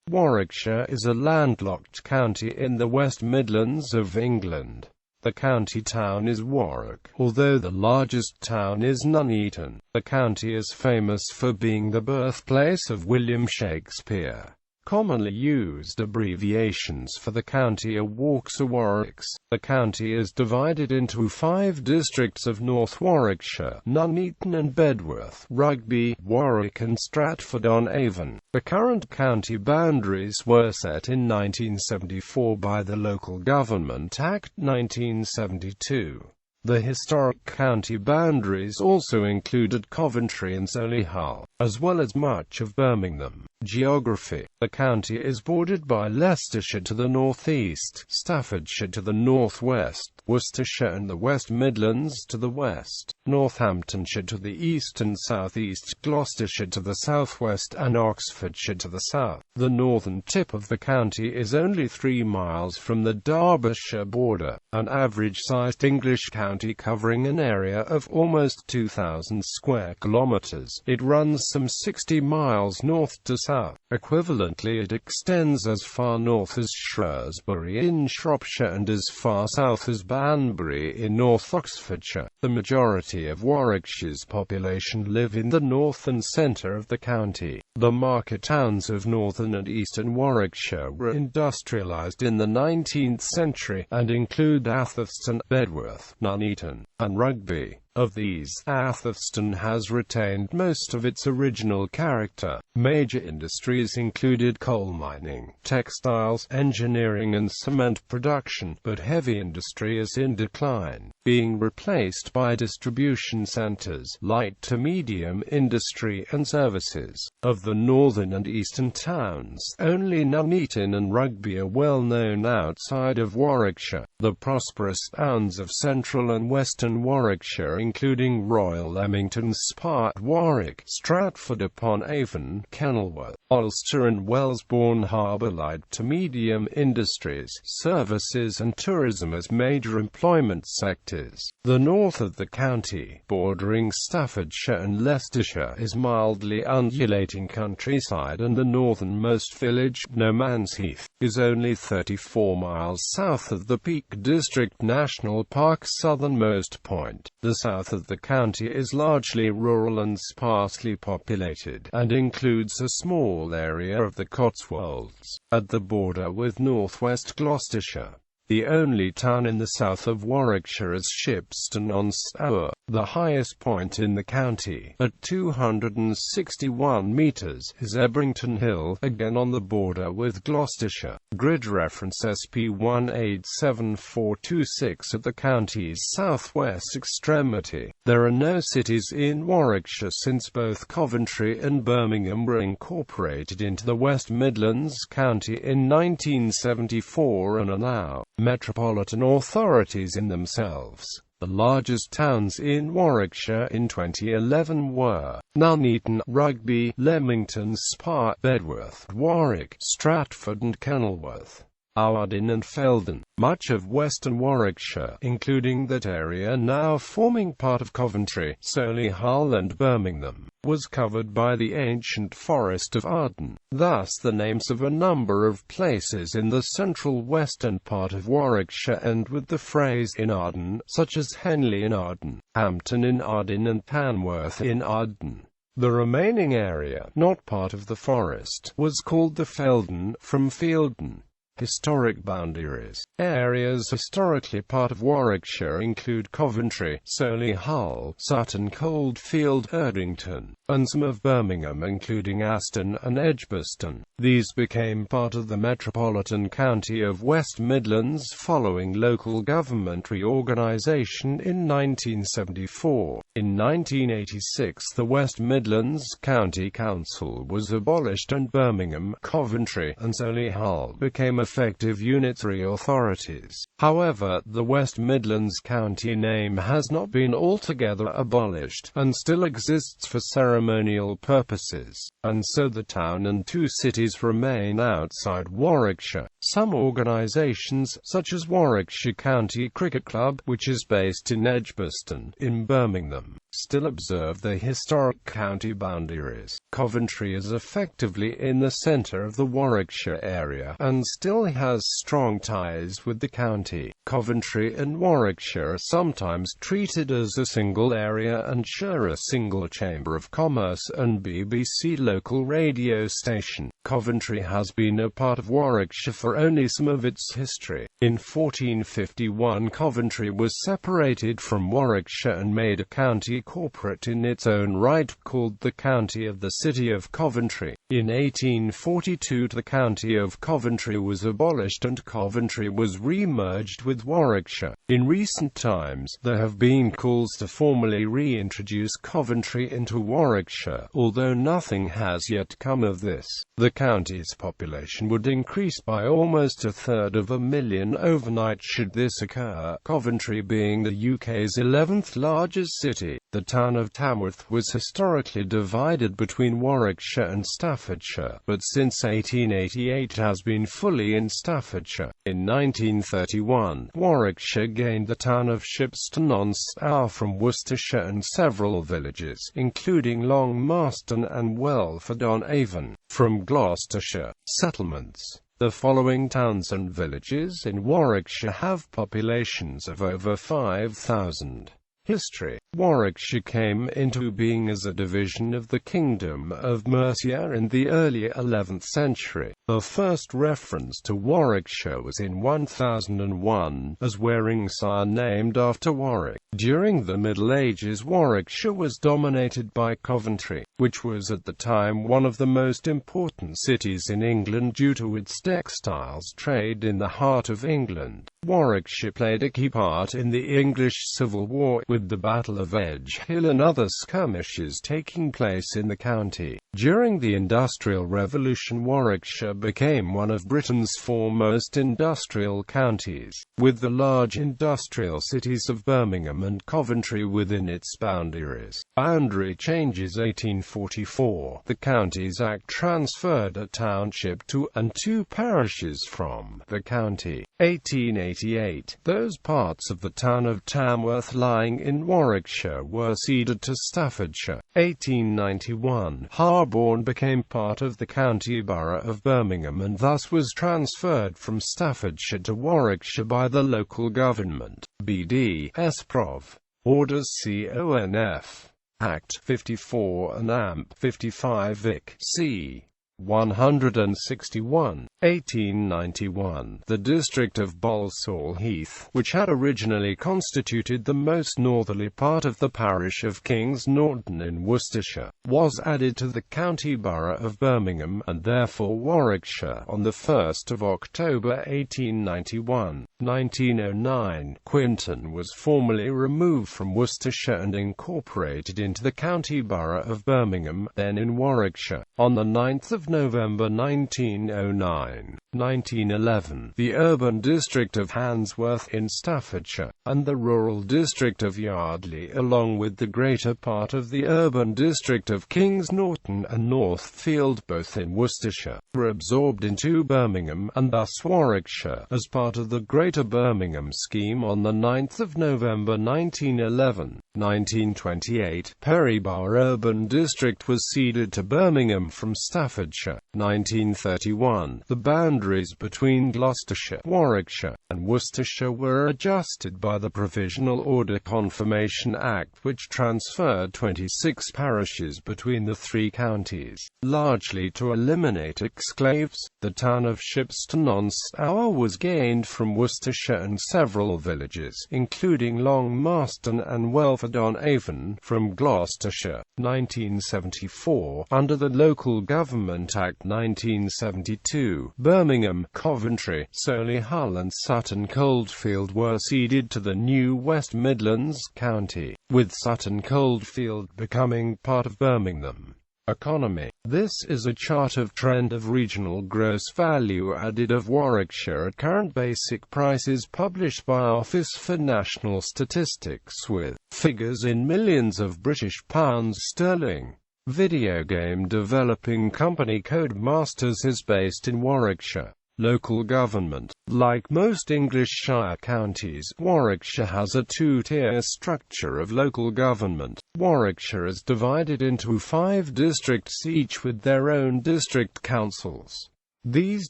Warwickshire is a landlocked county in the West Midlands of England. The county town is Warwick, although the largest town is Nuneaton. The county is famous for being the birthplace of William Shakespeare. Commonly used abbreviations for the county are Warks or Warwicks. The county is divided into 5 districts of North Warwickshire: Nuneaton and Bedworth, Rugby, Warwick and Stratford-on-Avon. The current county boundaries were set in 1974 by the Local Government Act 1972. The historic county boundaries also included Coventry and Solihull, as well as much of Birmingham. Geography: the county is bordered by Leicestershire to the northeast, Staffordshire to the northwest, Worcestershire and the West Midlands to the west, Northamptonshire to the east and southeast, Gloucestershire to the southwest and Oxfordshire to the south. The northern tip of the county is only 3 miles from the Derbyshire border, an average-sized English county covering an area of almost 2,000 square kilometres. It runs some 60 miles north to south. Equivalently, it extends as far north as Shrewsbury in Shropshire and as far south as Banbury in North Oxfordshire. The majority of Warwickshire's population live in the north and centre of the county. The market towns of northern and eastern Warwickshire were industrialised in the 19th century, and include Atherstone, Bedworth, Nuneaton, and Rugby. Of these, Atherstone has retained most of its original character. Major industries included coal mining, textiles, engineering and cement production, but heavy industry is in decline, being replaced by distribution centres, light to medium industry and services. Of the northern and eastern towns, only Nuneaton and Rugby are well known outside of Warwickshire. The prosperous towns of central and western Warwickshire, including Royal Leamington Spa, Warwick, Stratford-upon-Avon, Kenilworth, Ulster and Wellesbourne harbour light to medium industries, services and tourism as major employment sectors. The north of the county, bordering Staffordshire and Leicestershire, is mildly undulating countryside, and the northernmost village, No Man's Heath, is only 34 miles south of the Peak District National Park's southernmost point. The south of the county is largely rural and sparsely populated, and includes a small area of the Cotswolds, at the border with northwest Gloucestershire. The only town in the south of Warwickshire is Shipston-on-Stour, the highest point in the county, at 261 metres, is Ebrington Hill, again on the border with Gloucestershire. Grid reference SP187426 at the county's southwest extremity. There are no cities in Warwickshire since both Coventry and Birmingham were incorporated into the West Midlands County in 1974 and are now metropolitan authorities in themselves. The largest towns in Warwickshire in 2011 were Nuneaton, Rugby, Leamington Spa, Bedworth, Warwick, Stratford and Kenilworth, Arden and Feldon. Much of western Warwickshire, including that area now forming part of Coventry, Solihull and Birmingham, was covered by the ancient forest of Arden. Thus the names of a number of places in the central western part of Warwickshire end with the phrase "in Arden", such as Henley in Arden, Hampton in Arden and Tamworth in Arden. The remaining area, not part of the forest, was called the Feldon, from Fielden. Historic boundaries. Areas historically part of Warwickshire include Coventry, Solihull, Sutton Coldfield, Erdington, and some of Birmingham including Aston and Edgbaston. These became part of the metropolitan county of West Midlands following local government reorganisation in 1974. In 1986 the West Midlands County Council was abolished and Birmingham, Coventry, and Solihull became effective unitary authorities. However, the West Midlands County name has not been altogether abolished, and still exists for ceremonial purposes, and so the town and 2 cities remain outside Warwickshire. Some organisations, such as Warwickshire County Cricket Club, which is based in Edgbaston, in Birmingham, still observe the historic county boundaries. Coventry is effectively in the centre of the Warwickshire area, and still has strong ties with the county. Coventry and Warwickshire are sometimes treated as a single area and share a single Chamber of Commerce and BBC local radio station. Coventry has been a part of Warwickshire for only some of its history. In 1451, Coventry was separated from Warwickshire and made a county corporate in its own right, called the County of the City of Coventry. In 1842, the County of Coventry was abolished and Coventry was re-merged with Warwickshire. In recent times, there have been calls to formally reintroduce Coventry into Warwickshire, although nothing has yet come of this. The county's population would increase by almost 1/3 overnight should this occur, Coventry being the UK's 11th largest city. The town of Tamworth was historically divided between Warwickshire and Staffordshire, but since 1888 has been fully in Staffordshire. In 1931, Warwickshire gained the town of Shipston-on-Stour from Worcestershire and several villages, including Long Marston and Welford-on-Avon, from Gloucestershire. Settlements. The following towns and villages in Warwickshire have populations of over 5,000. History. Warwickshire came into being as a division of the Kingdom of Mercia in the early 11th century. The first reference to Warwickshire was in 1001, as Warwickshire named after Warwick. During the Middle Ages, Warwickshire was dominated by Coventry, which was at the time one of the most important cities in England due to its textiles trade in the heart of England. Warwickshire played a key part in the English Civil War, with the Battle of Edge Hill and other skirmishes taking place in the county. During the Industrial Revolution, Warwickshire became one of Britain's foremost industrial counties, with the large industrial cities of Birmingham and Coventry within its boundaries. Boundary changes. 1844, the Counties Act transferred a township to and 2 parishes from the county. 1888, those parts of the town of Tamworth lying in Warwickshire were ceded to Staffordshire. 1891, Harborne became part of the county borough of Birmingham and thus was transferred from Staffordshire to Warwickshire by the local government. B.D.S. Prov. Orders CONF. Act 54 and Amp 55 Vic. C. 161. 1891, the district of Balsall Heath, which had originally constituted the most northerly part of the parish of Kings Norton in Worcestershire, was added to the county borough of Birmingham, and therefore Warwickshire, on the 1st of October 1891. 1909, Quinton was formally removed from Worcestershire and incorporated into the county borough of Birmingham, then in Warwickshire. On the 9th of November 1909, 1911, the urban district of Handsworth in Staffordshire, and the rural district of Yardley, along with the greater part of the urban district of Kings Norton and Northfield, both in Worcestershire, were absorbed into Birmingham, and thus Warwickshire, as part of the Greater Birmingham scheme on the 9th of November 1911. 1928, Perrybar urban district was ceded to Birmingham from Staffordshire. 1931, the boundaries between Gloucestershire, Warwickshire, and Worcestershire were adjusted by the Provisional Order Confirmation Act, which transferred 26 parishes between the 3 counties, largely to eliminate exclaves. The town of Shipston-on-Stour was gained from Worcestershire and several villages, including Long Marston and Welford-on-Avon, from Gloucestershire. 1974, under the Local Government Act 1972, Birmingham, Coventry, Solihull and Sutton Coldfield were ceded to the new West Midlands county, with Sutton Coldfield becoming part of Birmingham. Economy. This is a chart of trend of regional gross value added of Warwickshire at current basic prices published by Office for National Statistics, with figures in millions of British pounds sterling. Video game developing company Codemasters is based in Warwickshire. Local government. Like most English shire counties, Warwickshire has a two-tier structure of local government. Warwickshire is divided into 5 districts, each with their own district councils. These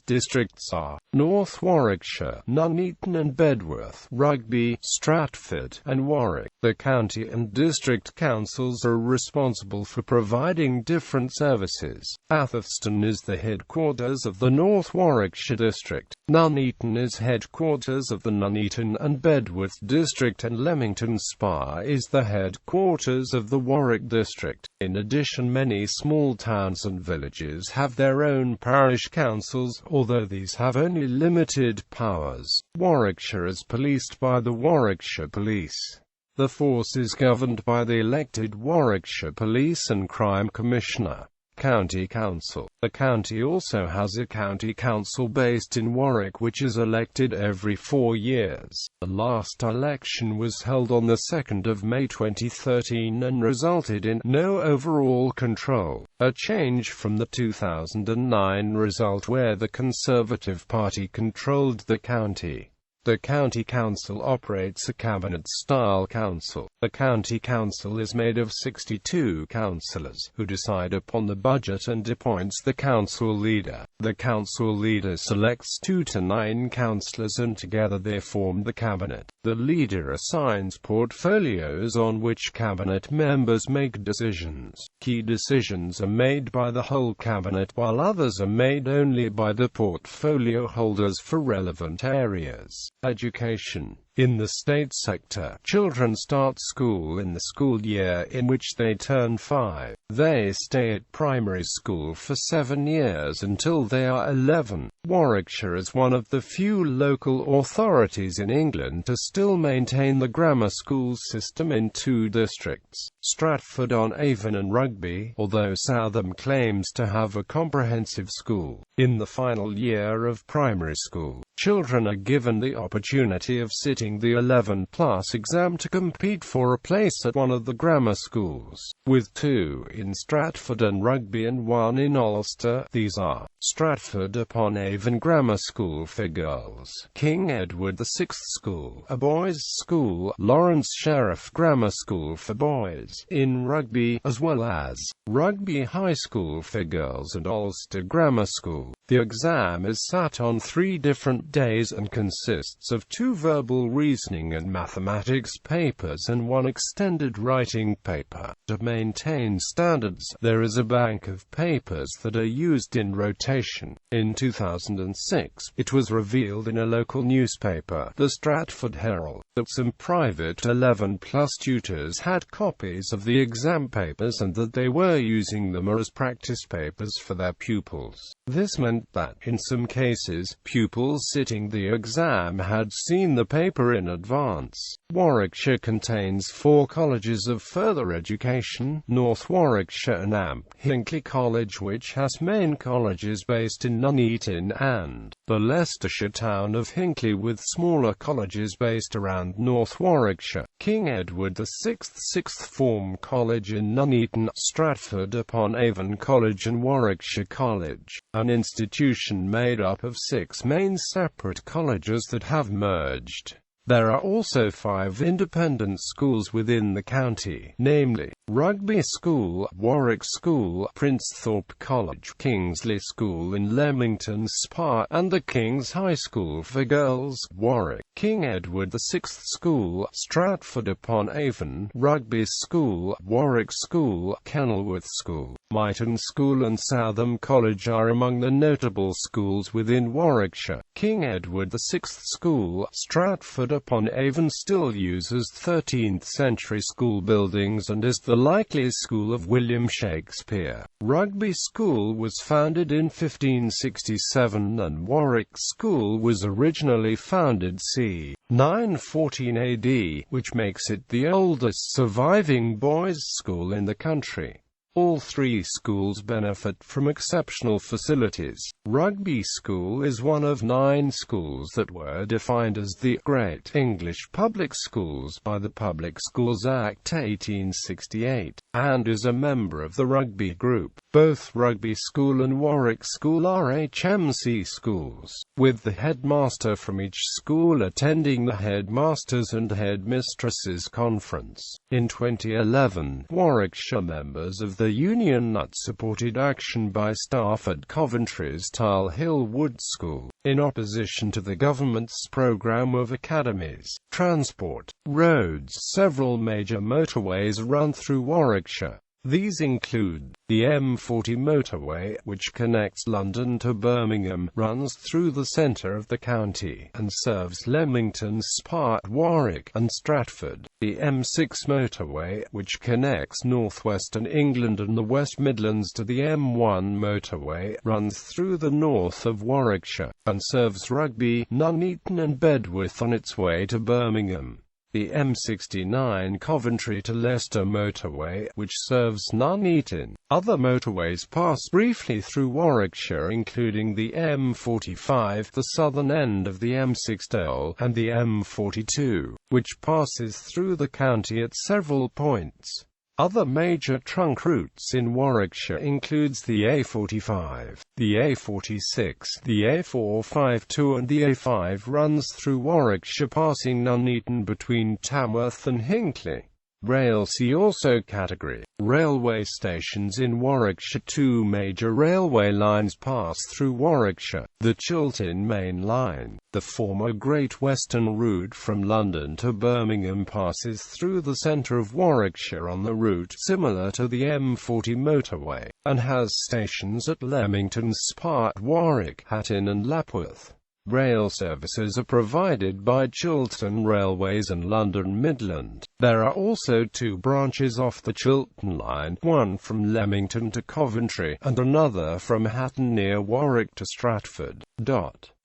districts are North Warwickshire, Nuneaton and Bedworth, Rugby, Stratford, and Warwick. The county and district councils are responsible for providing different services. Atherstone is the headquarters of the North Warwickshire district. Nuneaton is headquarters of the Nuneaton and Bedworth district, and Leamington Spa is the headquarters of the Warwick district. In addition, many small towns and villages have their own parish councils, although these have only limited powers. Warwickshire is policed by the Warwickshire Police. The force is governed by the elected Warwickshire Police and Crime Commissioner. County Council. The county also has a county council based in Warwick, which is elected every 4 years. The last election was held on the 2nd of May 2013 and resulted in no overall control, a change from the 2009 result where the Conservative Party controlled the county. The County Council operates a cabinet-style council. The County Council is made of 62 councillors, who decide upon the budget and appoints the council leader. The council leader selects 2 to 9 councillors, and together they form the cabinet. The leader assigns portfolios on which cabinet members make decisions. Key decisions are made by the whole cabinet, while others are made only by the portfolio holders for relevant areas. Education. In the state sector, children start school in the school year in which they turn 5. They stay at primary school for 7 years until they are 11. Warwickshire is one of the few local authorities in England to still maintain the grammar school system in 2 districts, Stratford-on-Avon and Rugby, although Southam claims to have a comprehensive school. In the final year of primary school, children are given the opportunity of sitting the 11+ exam to compete for a place at one of the grammar schools, with 2 in Stratford and Rugby and 1 in Ulster. These are Stratford-upon-Avon Grammar School for girls, King Edward VI School, a boys' school, Lawrence Sheriff Grammar School for boys, in Rugby, as well as Rugby High School for girls and Ulster Grammar School. The exam is sat on 3 different days and consists of 2 verbal reasoning and mathematics papers and 1 extended writing paper. To maintain standards, there is a bank of papers that are used in rotation. In 2006, it was revealed in a local newspaper, the Stratford Herald, that some private 11+ tutors had copies of the exam papers and that they were using them as practice papers for their pupils. This meant that, in some cases, pupils sitting the exam had seen the paper in advance. Warwickshire contains 4 colleges of further education: North Warwickshire and Hinckley College, which has main colleges based in Nuneaton, and the Leicestershire town of Hinckley, with smaller colleges based around North Warwickshire. King Edward VI Sixth Form College in Nuneaton, Stratford-upon-Avon College and Warwickshire College, an institution made up of 6 main separate colleges that have merged. There are also 5 independent schools within the county, namely, Rugby School, Warwick School, Princethorpe College, Kingsley School in Leamington Spa, and the King's High School for Girls, Warwick. King Edward VI School, Stratford-upon-Avon, Rugby School, Warwick School, Kenilworth School, Myton School and Southam College are among the notable schools within Warwickshire. King Edward VI School, Stratford-upon-Avon still uses 13th-century school buildings and is the likely school of William Shakespeare. Rugby School was founded in 1567 and Warwick School was originally founded c. 914 AD, which makes it the oldest surviving boys' school in the country. All three schools benefit from exceptional facilities. Rugby School is one of 9 schools that were defined as the Great English Public Schools by the Public Schools Act 1868, and is a member of the Rugby Group. Both Rugby School and Warwick School are HMC schools, with the headmaster from each school attending the Headmasters' and Headmistresses' Conference. In 2011, Warwickshire members of the Union Nut supported action by staff at Coventry's Tile Hill Wood School, in opposition to the government's programme of academies. Transport. Roads. Several major motorways run through Warwickshire. These include the M40 motorway, which connects London to Birmingham, runs through the centre of the county, and serves Leamington Spa, Warwick, and Stratford. The M6 motorway, which connects northwestern England and the West Midlands to the M1 motorway, runs through the north of Warwickshire, and serves Rugby, Nuneaton and Bedworth on its way to Birmingham. The M69 Coventry to Leicester motorway, which serves Nuneaton. Other motorways pass briefly through Warwickshire, including the M45, the southern end of the M6, and the M42, which passes through the county at several points. Other major trunk routes in Warwickshire includes the A45, the A46, the A452 and the A5 runs through Warwickshire passing Nuneaton between Tamworth and Hinckley. Rail. See also category. Railway stations in Warwickshire. 2 major railway lines pass through Warwickshire. The Chiltern Main Line, the former Great Western route from London to Birmingham, passes through the centre of Warwickshire on the route similar to the M40 motorway, and has stations at Leamington Spa, Warwick, Hatton and Lapworth. Rail services are provided by Chiltern Railways and London Midland. There are also 2 branches off the Chiltern line, one from Leamington to Coventry, and another from Hatton near Warwick to Stratford.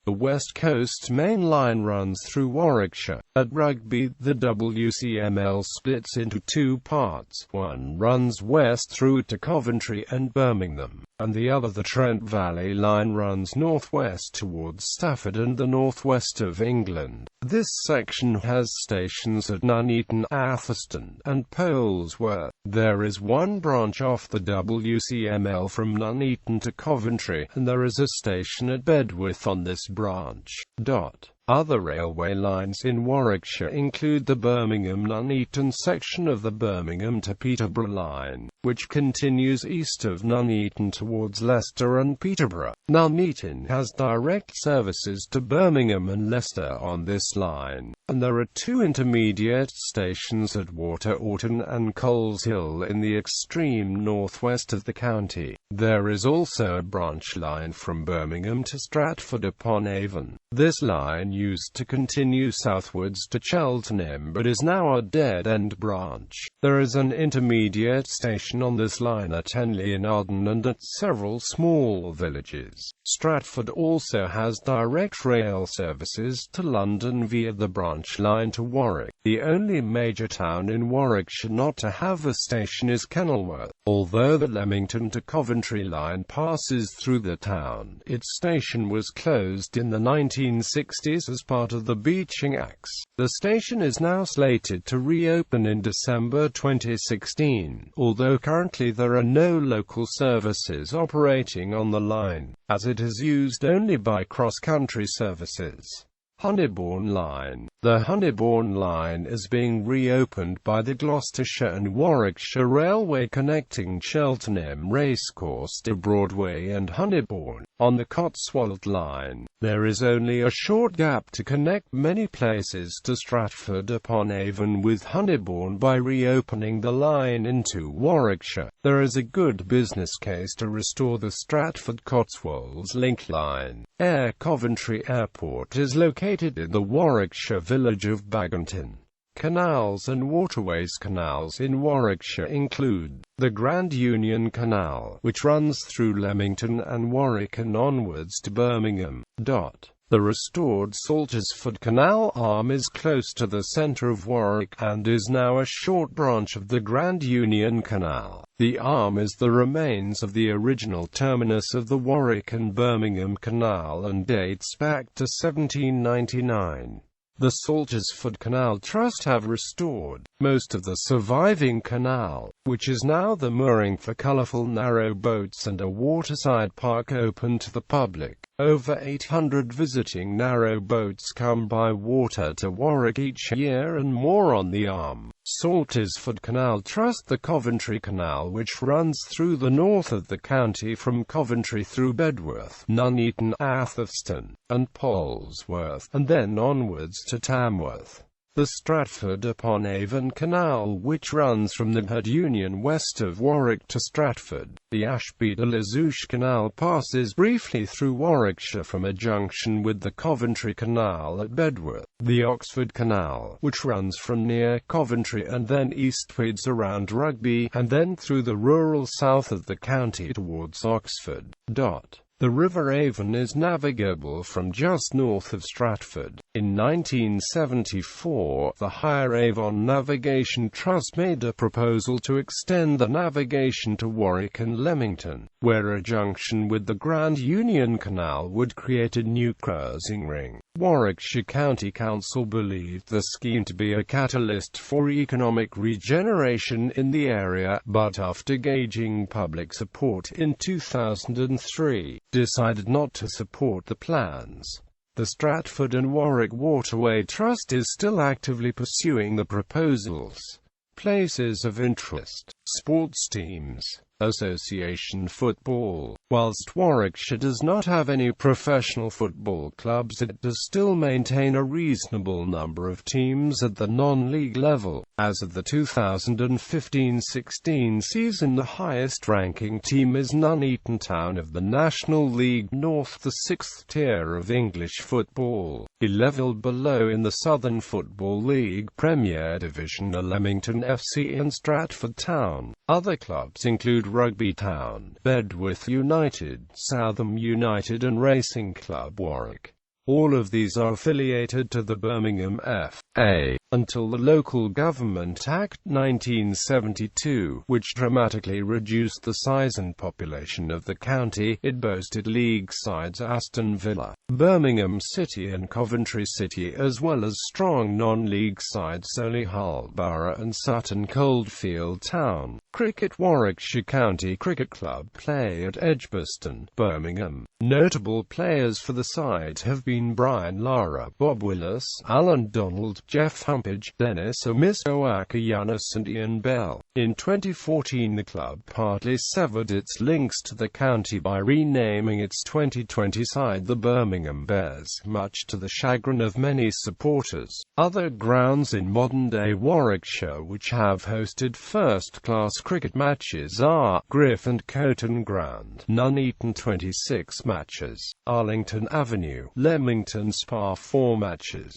The West Coast Main Line runs through Warwickshire. At Rugby, the WCML splits into 2 parts. One runs west through to Coventry and Birmingham, and the other, the Trent Valley Line, runs northwest towards Stafford and the northwest of England. This section has stations at Nuneaton, Atherstone, and Polesworth. There is 1 branch off the WCML from Nuneaton to Coventry, and there is a station at Bedworth on this branch. Other railway lines in Warwickshire include the Birmingham-Nuneaton section of the Birmingham to Peterborough line, which continues east of Nuneaton towards Leicester and Peterborough. Nuneaton has direct services to Birmingham and Leicester on this line, and there are 2 intermediate stations at Water Orton and Coleshill in the extreme northwest of the county. There is also a branch line from Birmingham to Stratford-upon-Avon. This line used to continue southwards to Cheltenham but is now a dead-end branch. There is an intermediate station on this line at Henley in Arden and at several small villages. Stratford also has direct rail services to London via the branch line to Warwick. The only major town in Warwickshire not to have a station is Kenilworth. Although the Leamington to Coventry line passes through the town, its station was closed in the 1960s as part of the Beeching Acts. The station is now slated to reopen in December 2016, although currently there are no local services operating on the line, as it is used only by cross-country services. Honeybourne Line. The Honeybourne Line is being reopened by the Gloucestershire and Warwickshire Railway, connecting Cheltenham Racecourse to Broadway and Honeybourne. On the Cotswold Line, there is only a short gap to connect many places to Stratford-upon-Avon with Honeybourne. By reopening the line into Warwickshire, there is a good business case to restore the Stratford-Cotswolds Link Line. Air Coventry Airport is located in the Warwickshire village of Baginton. Canals and waterways. Canals in Warwickshire include the Grand Union Canal, which runs through Leamington and Warwick and onwards to Birmingham. The restored Saltersford Canal arm is close to the centre of Warwick, and is now a short branch of the Grand Union Canal. The arm is the remains of the original terminus of the Warwick and Birmingham Canal and dates back to 1799. The Saltersford Canal Trust have restored most of the surviving canal, which is now the mooring for colourful narrow boats and a waterside park open to the public. Over 800 visiting narrow boats come by water to Warwick each year, and more on the arm. Saltersford Canal Trust. The Coventry Canal, which runs through the north of the county from Coventry through Bedworth, Nuneaton, Atherstone, and Polesworth, and then onwards to Tamworth. The Stratford-upon-Avon Canal, which runs from the Head Union west of Warwick to Stratford. The Ashby-de-la-Zouch Canal passes briefly through Warwickshire from a junction with the Coventry Canal at Bedworth. The Oxford Canal, which runs from near Coventry and then eastwards around Rugby, and then through the rural south of the county towards Oxford. The River Avon is navigable from just north of Stratford. In 1974, the Higher Avon Navigation Trust made a proposal to extend the navigation to Warwick and Leamington, where a junction with the Grand Union Canal would create a new cruising ring. Warwickshire County Council believed the scheme to be a catalyst for economic regeneration in the area, but after gauging public support in 2003, decided not to support the plans. The Stratford and Warwick Waterway Trust is still actively pursuing the proposals. Places of interest: sports teams, association football. Whilst Warwickshire does not have any professional football clubs, it does still maintain a reasonable number of teams at the non-league level. As of the 2015-16 season, the highest-ranking team is Nuneaton Town of the National League North, the sixth tier of English football. A level below in the Southern Football League Premier Division are Leamington FC and Stratford Town. Other clubs include Rugby Town, Bedworth United, Southam United and Racing Club Warwick. All of these are affiliated to the Birmingham F.A. until the Local Government Act 1972, which dramatically reduced the size and population of the county. It boasted league sides Aston Villa, Birmingham City and Coventry City, as well as strong non-league sides Solihull Borough and Sutton Coldfield Town. Cricket: Warwickshire County Cricket Club play at Edgbaston, Birmingham. Notable players for the side have been Brian Lara, Bob Willis, Alan Donald, Jeff Humpage, Dennis Omisoakayanis and Ian Bell. In 2014, the club partly severed its links to the county by renaming its 2020 side the Birmingham Bears, much to the chagrin of many supporters. Other grounds in modern-day Warwickshire which have hosted first-class cricket matches are Griff and Coton Ground, Nuneaton 26 matches, Arlington Avenue, Leamington Spa 4 matches,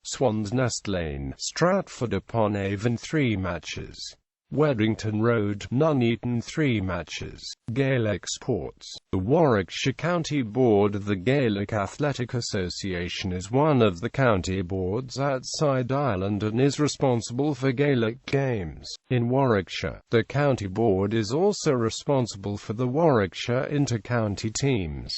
Swan's Nest Lane, Stratford-upon-Avon 3 matches, Weddington Road, Nuneaton 3 matches. Gaelic sports. The Warwickshire County Board of the Gaelic Athletic Association is one of the county boards outside Ireland and is responsible for Gaelic games. In Warwickshire, the county board is also responsible for the Warwickshire inter-county teams.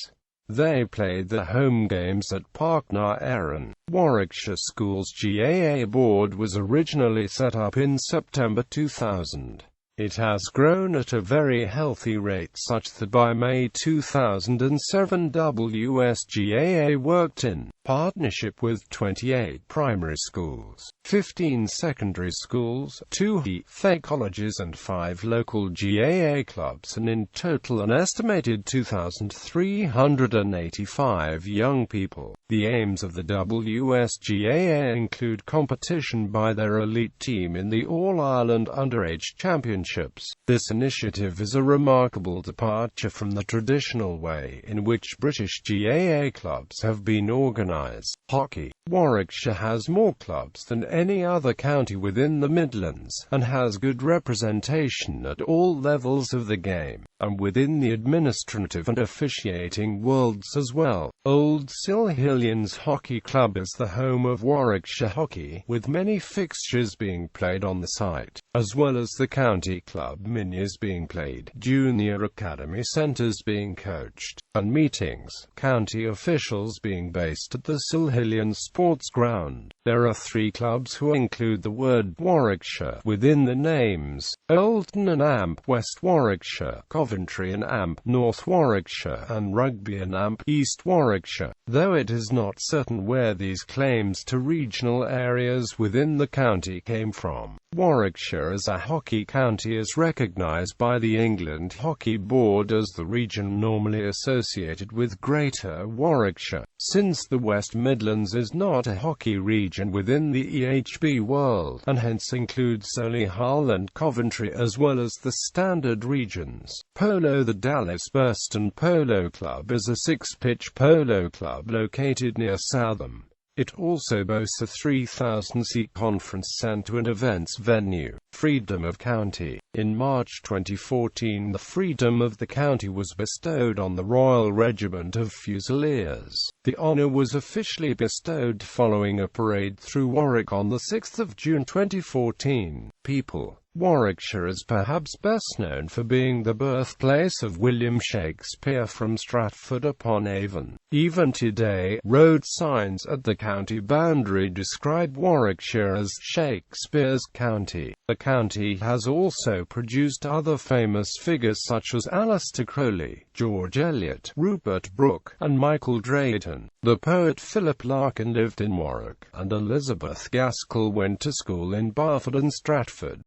They played their home games at Park na Éireann. Warwickshire Schools GAA Board was originally set up in September 2000. It has grown at a very healthy rate such that by May 2007 WSGAA worked in partnership with 28 primary schools, 15 secondary schools, 2 FE colleges and 5 local GAA clubs, and in total an estimated 2,385 young people. The aims of the WSGAA include competition by their elite team in the All-Ireland Underage Championship, championships. This initiative is a remarkable departure from the traditional way in which British GAA clubs have been organised. Hockey. Warwickshire has more clubs than any other county within the Midlands, and has good representation at all levels of the game, and within the administrative and officiating worlds as well. Old Silhillians Hockey Club is the home of Warwickshire hockey, with many fixtures being played on the site, as well as the county club minis being played, junior academy centres being coached, and meetings, county officials being based at the Silhillian Sports Ground. There are 3 clubs who include the word Warwickshire within the names: Oldton and Amp, West Warwickshire; Coventry and Amp, North Warwickshire; and Rugby and Amp, East Warwickshire, though it is not certain where these claims to regional areas within the county came from. Warwickshire as a hockey county is recognised by the England Hockey Board as the region normally associated with Greater Warwickshire, since the West Midlands is not a hockey region within the EHB world, and hence includes only Hull and Coventry as well as the standard regions. Polo. The Dallas Burston Polo Club is a 6-pitch polo club located near Southam. It also boasts a 3,000-seat conference centre and events venue. Freedom of County. In March 2014, the freedom of the county was bestowed on the Royal Regiment of Fusiliers. The honour was officially bestowed following a parade through Warwick on 6 June 2014. People. Warwickshire is perhaps best known for being the birthplace of William Shakespeare from Stratford-upon-Avon. Even today, road signs at the county boundary describe Warwickshire as Shakespeare's County. The county has also produced other famous figures such as Aleister Crowley, George Eliot, Rupert Brooke, and Michael Drayton. The poet Philip Larkin lived in Warwick, and Elizabeth Gaskell went to school in Barford and Stratford.